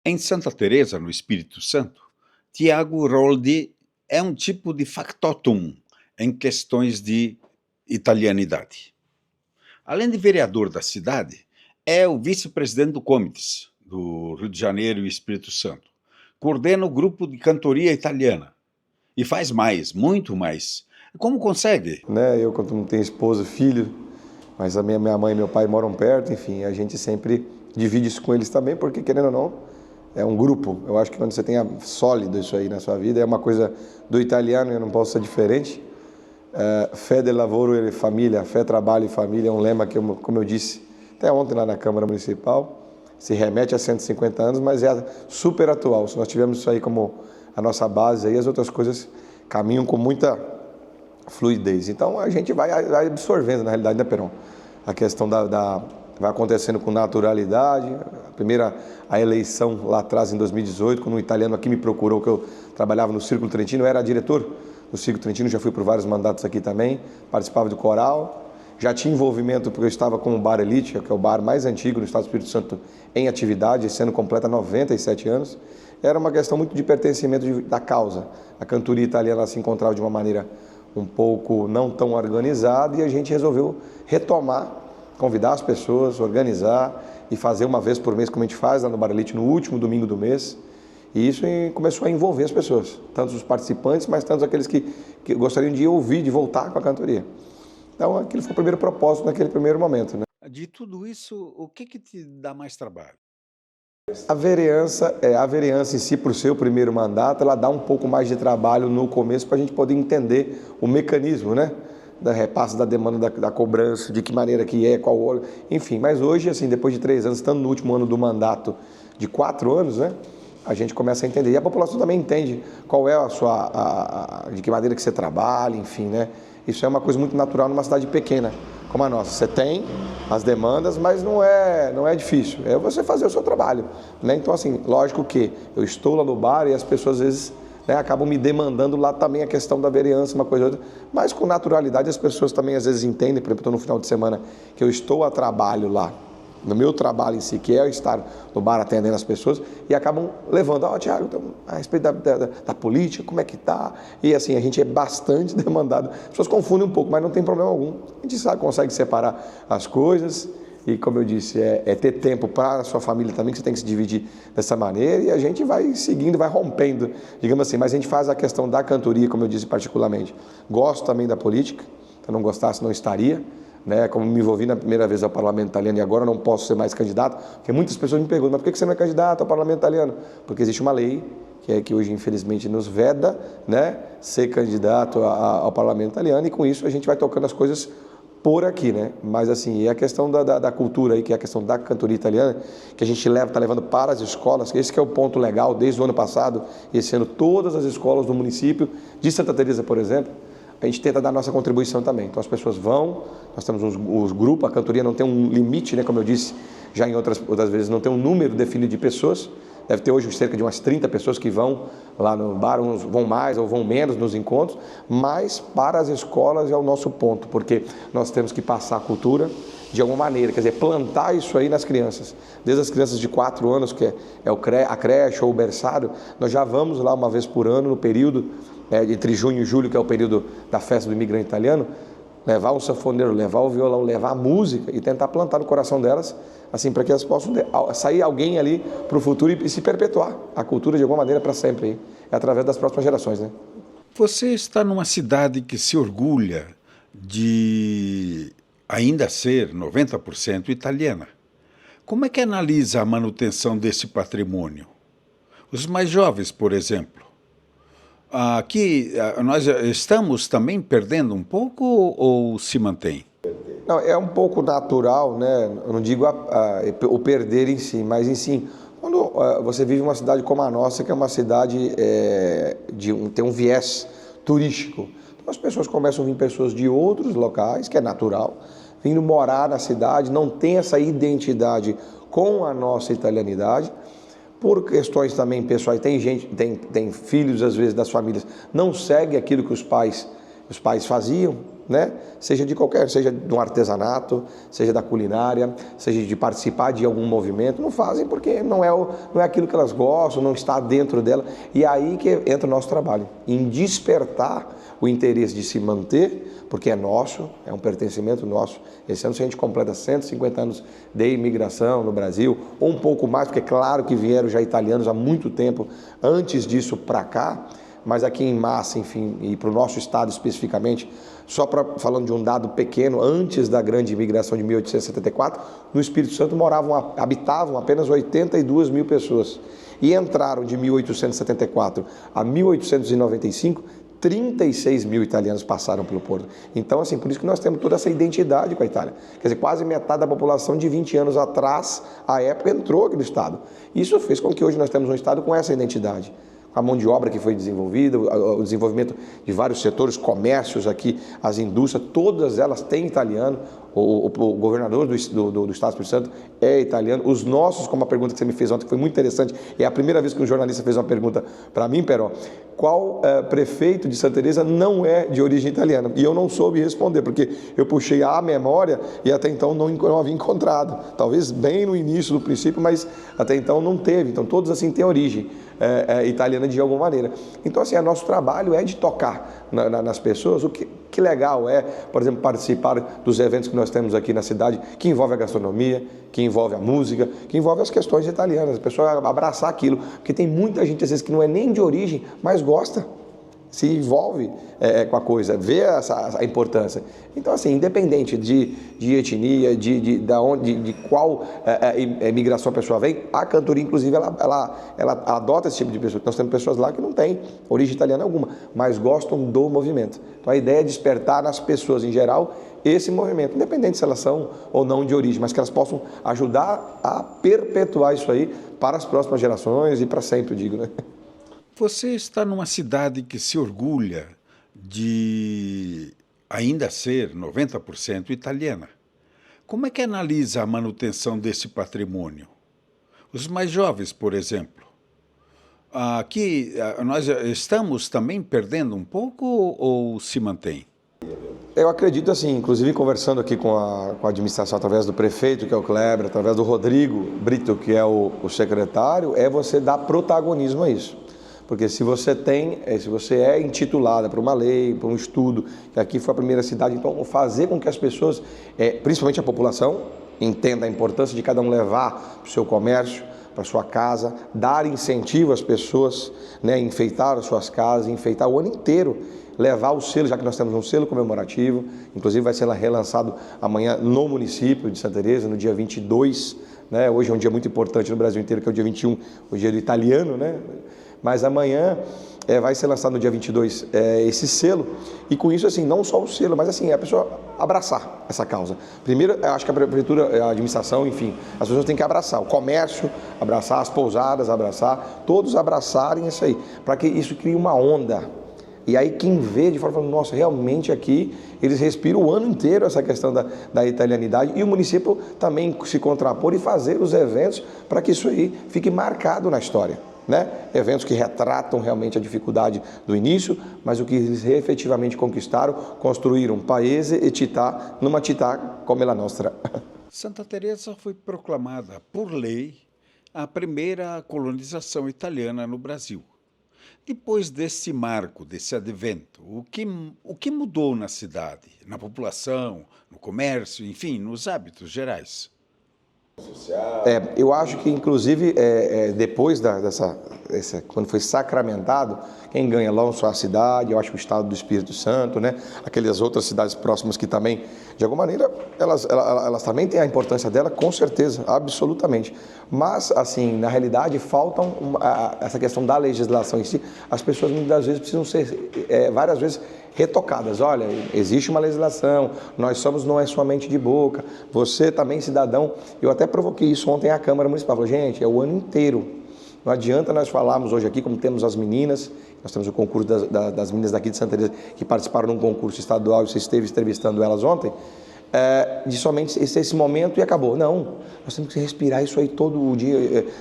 Em Santa Teresa, no Espírito Santo, Tiago Roldi é um tipo de factotum em questões de italianidade. Além de vereador da cidade, é o vice-presidente do Comites, do Rio de Janeiro e Espírito Santo. Coordena o grupo de cantoria italiana. E faz mais, muito mais. Como consegue? Eu, quando não tenho esposa, filho, mas a minha mãe e meu pai moram perto, enfim, a gente sempre divide isso com eles também, porque, querendo ou não, é um grupo. Eu acho que quando você tem sólido isso aí na sua vida, é uma coisa do italiano, eu não posso ser diferente. Fé de lavoro e família, fé, trabalho e família é um lema que, como eu disse até ontem lá na Câmara Municipal, se remete a 150 anos, mas é super atual. Se nós tivermos isso aí como a nossa base, aí as outras coisas caminham com muita fluidez. Então a gente vai absorvendo, na realidade, né, Peron? A questão vai acontecendo com naturalidade. A eleição lá atrás, em 2018, quando um italiano aqui me procurou, que eu trabalhava no Círculo Trentino, eu era diretor do Círculo Trentino, já fui por vários mandatos aqui também, participava do coral, já tinha envolvimento porque eu estava com o Bar Elite, que é o bar mais antigo no estado do Espírito Santo em atividade, esse ano completa 97 anos. Era uma questão muito de pertencimento da causa. A cantoria italiana se encontrava de uma maneira um pouco não tão organizada e a gente resolveu retomar, convidar as pessoas, organizar e fazer uma vez por mês, como a gente faz lá no Bar Elite, no último domingo do mês. E isso começou a envolver as pessoas, tanto os participantes, mas tanto aqueles que gostariam de ouvir, de voltar com a cantoria. Então, aquele foi o primeiro propósito naquele primeiro momento, né? De tudo isso, o que te dá mais trabalho? A vereança em si, por ser o primeiro mandato, ela dá um pouco mais de trabalho no começo para a gente poder entender o mecanismo, né? Da repasse da demanda, da cobrança, de que maneira que é, qual hora, enfim. Mas hoje, assim, depois de 3 anos, estando no último ano do mandato de 4 anos, né? A gente começa a entender. E a população também entende qual é de que maneira que você trabalha, enfim, né? Isso é uma coisa muito natural numa cidade pequena como a nossa. Você tem as demandas, mas não é difícil. É você fazer o seu trabalho, né? Então, assim, lógico que eu estou lá no bar e as pessoas, às vezes, né, acabam me demandando lá também a questão da vereança, uma coisa ou outra. Mas com naturalidade as pessoas também, às vezes, entendem. Por exemplo, estou no final de semana que eu estou a trabalho lá, no meu trabalho em si, que é estar no bar atendendo as pessoas, e acabam levando, Tiago, então, a respeito da política, como é que tá? E assim, a gente é bastante demandado. As pessoas confundem um pouco, mas não tem problema algum. A gente sabe, consegue separar as coisas, e como eu disse, é ter tempo para a sua família também, que você tem que se dividir dessa maneira, e a gente vai seguindo, vai rompendo, digamos assim. Mas a gente faz a questão da cantoria, como eu disse particularmente. Gosto também da política, se eu não gostasse, não estaria. Né, como me envolvi na primeira vez ao Parlamento Italiano e agora não posso ser mais candidato, porque muitas pessoas me perguntam, mas por que você não é candidato ao Parlamento Italiano? Porque existe uma lei que hoje infelizmente nos veda, né, ser candidato ao Parlamento Italiano, e com isso a gente vai tocando as coisas por aqui, né? Mas assim, é a questão da cultura aí, que é a questão da cantoria italiana, que a gente está levando para as escolas, que esse que é o ponto legal desde o ano passado, esse ano todas as escolas do município de Santa Teresa, por exemplo, a gente tenta dar nossa contribuição também. Então as pessoas vão, nós temos os grupos, a cantoria não tem um limite, né, como eu disse já em outras vezes, não tem um número definido de pessoas. Deve ter hoje cerca de umas 30 pessoas que vão lá no bar, uns vão mais ou vão menos nos encontros, mas para as escolas é o nosso ponto, porque nós temos que passar a cultura de alguma maneira, quer dizer, plantar isso aí nas crianças. Desde as crianças de 4 anos, que é a creche ou o berçário, nós já vamos lá uma vez por ano, no período entre junho e julho, que é o período da festa do imigrante italiano, levar o sanfoneiro, levar o violão, levar a música e tentar plantar no coração delas, assim, para que elas possam sair alguém ali para o futuro e se perpetuar a cultura de alguma maneira para sempre, aí, através das próximas gerações, né? Você está numa cidade que se orgulha de ainda ser 90% italiana. Como é que analisa a manutenção desse patrimônio? Os mais jovens, por exemplo. Aqui nós estamos também perdendo um pouco ou se mantém? Não, é um pouco natural, né? Eu não digo o perder em si, mas em si, quando você vive uma cidade como a nossa, que é uma cidade tem um viés turístico, então as pessoas começam a vir pessoas de outros locais, que é natural, vindo morar na cidade, não tem essa identidade com a nossa italianidade, por questões também pessoais. Tem gente, tem filhos às vezes das famílias, não segue aquilo que os pais faziam, né? Seja de qualquer, seja de um artesanato, seja da culinária, seja de participar de algum movimento, não fazem porque não é aquilo que elas gostam, não está dentro dela. E é aí que entra o nosso trabalho, em despertar o interesse de se manter, porque é nosso, é um pertencimento nosso. Esse ano, se a gente completa 150 anos de imigração no Brasil, ou um pouco mais, porque é claro que vieram já italianos há muito tempo antes disso para cá, mas aqui em massa, enfim, e para o nosso estado especificamente, falando de um dado pequeno, antes da grande imigração de 1874, no Espírito Santo habitavam apenas 82 mil pessoas. E entraram de 1874 a 1895, 36 mil italianos passaram pelo Porto. Então, assim, por isso que nós temos toda essa identidade com a Itália. Quer dizer, quase metade da população de 20 anos atrás, à época, entrou aqui no estado. Isso fez com que hoje nós temos um estado com essa identidade. A mão de obra que foi desenvolvida, o desenvolvimento de vários setores, comércios aqui, as indústrias, todas elas têm italiano. O governador do estado do Espírito Santo é italiano. Os nossos, como a pergunta que você me fez ontem, que foi muito interessante, é a primeira vez que um jornalista fez uma pergunta para mim, Peró, qual prefeito de Santa Teresa não é de origem italiana? E eu não soube responder, porque eu puxei a memória e até então não havia encontrado. Talvez bem no início, no princípio, mas até então não teve. Então todos assim têm origem italiana de alguma maneira. Então assim, nosso trabalho é de tocar nas pessoas. Que legal é, por exemplo, participar dos eventos que nós temos aqui na cidade, que envolve a gastronomia, que envolve a música, que envolve as questões italianas, a pessoa abraçar aquilo, porque tem muita gente às vezes que não é nem de origem, mas gosta, se envolve com a coisa, vê a importância. Então, assim, independente de etnia, de qual imigração a pessoa vem, a cantoria, inclusive, ela adota esse tipo de pessoa. Nós temos pessoas lá que não têm origem italiana alguma, mas gostam do movimento. Então, a ideia é despertar nas pessoas, em geral, esse movimento, independente se elas são ou não de origem, mas que elas possam ajudar a perpetuar isso aí para as próximas gerações e para sempre, digo, né? Você está numa cidade que se orgulha de ainda ser 90% italiana. Como é que analisa a manutenção desse patrimônio? Os mais jovens, por exemplo. Aqui nós estamos também perdendo um pouco ou se mantém? Eu acredito assim, inclusive conversando aqui com a administração através do prefeito, que é o Kleber, através do Rodrigo Brito, que é o secretário, é você dar protagonismo a isso. Porque se você é intitulada por uma lei, por um estudo, que aqui foi a primeira cidade, então fazer com que as pessoas, principalmente a população, entenda a importância de cada um levar para o seu comércio, para sua casa, dar incentivo às pessoas, né, enfeitar as suas casas, enfeitar o ano inteiro, levar o selo, já que nós temos um selo comemorativo, inclusive vai ser relançado amanhã no município de Santa Teresa, no dia 22, né, hoje é um dia muito importante no Brasil inteiro, que é o dia 21, o dia do italiano, né, mas amanhã vai ser lançado no dia 22 esse selo, e com isso, assim, não só o selo, mas assim, a pessoa abraçar essa causa. Primeiro, eu acho que a prefeitura, a administração, enfim, as pessoas têm que abraçar, o comércio, abraçar as pousadas, abraçar, todos abraçarem isso aí, para que isso crie uma onda. E aí quem vê de fora fala, nossa, realmente aqui eles respiram o ano inteiro essa questão da italianidade, e o município também se contrapor e fazer os eventos para que isso aí fique marcado na história. Né? Eventos que retratam realmente a dificuldade do início, mas o que eles efetivamente conquistaram, construíram paese e città, numa città come la nostra. Santa Teresa foi proclamada por lei a primeira colonização italiana no Brasil. Depois desse marco, desse advento, o que mudou na cidade, na população, no comércio, enfim, nos hábitos gerais? Eu acho que, inclusive, depois quando foi sacramentado, quem ganha lá não só a cidade, eu acho que o estado do Espírito Santo, né? Aquelas outras cidades próximas que também, de alguma maneira, elas também têm a importância dela, com certeza, absolutamente. Mas, assim, na realidade, faltam essa questão da legislação em si. As pessoas, muitas vezes, precisam ser, várias vezes, retocadas. Olha, existe uma legislação, nós somos, não é somente de boca, você também, cidadão. Eu até provoquei isso ontem à Câmara Municipal. Falei, gente, é o ano inteiro. Não adianta nós falarmos hoje aqui, como temos as meninas, nós temos o concurso das meninas daqui de Santa Teresa, que participaram de um concurso estadual, e você esteve entrevistando elas ontem, de somente esse momento e acabou. Não, nós temos que respirar isso aí todo dia,